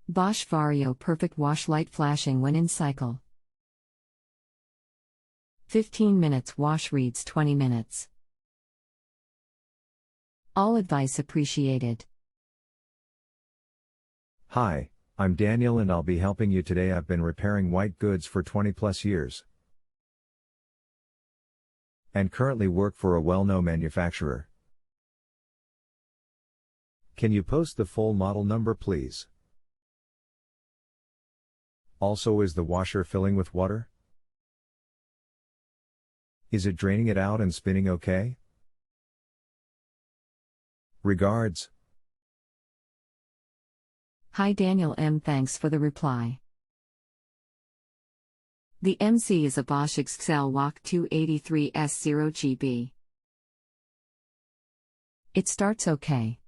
Bosch Vario Perfect Wash light flashing when in cycle. 15 minutes wash reads 20 minutes. All advice appreciated. Hi, I'm Daniel and I'll be helping you today. I've been repairing white goods for 20 plus years and currently work for a well-known manufacturer. Can you post the full model number, please? Also, is the washer filling with water? Is it draining it out and spinning okay? Regards. Hi Daniel M. Thanks for the reply. The MC is a Bosch Exxcel WAC 283S0GB. It starts okay.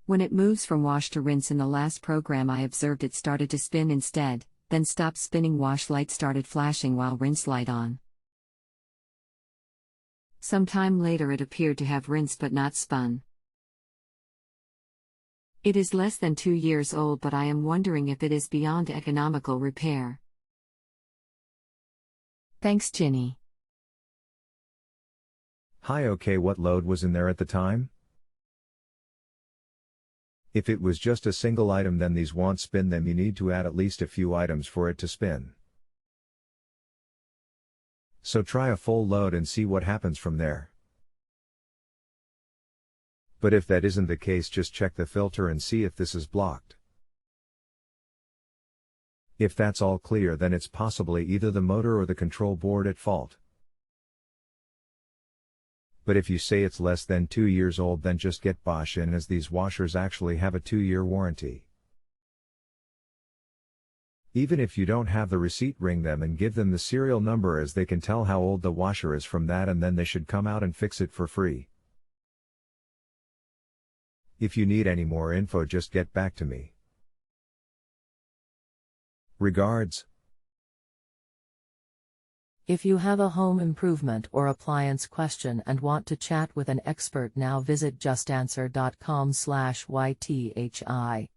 When it moves from wash to rinse in the last program, I observed it started to spin instead, then stopped spinning. Wash light started flashing while rinse light on. Some time later it appeared to have rinsed but not spun. It is less than 2 years old, but I am wondering if it is beyond economical repair. Thanks, Ginny. Hi, okay, what load was in there at the time? If it was just a single item, then these won't spin them. You need to add at least a few items for it to spin. So try a full load and see what happens from there. But if that isn't the case, just check the filter and see if this is blocked. If that's all clear, then it's possibly either the motor or the control board at fault. But if you say it's less than 2 years old, then just get Bosch in, as these washers actually have a 2-year warranty. Even if you don't have the receipt, ring them and give them the serial number, as they can tell how old the washer is from that, and then they should come out and fix it for free. If you need any more info, just get back to me. Regards. If you have a home improvement or appliance question and want to chat with an expert, now visit JustAnswer.com/YTHI.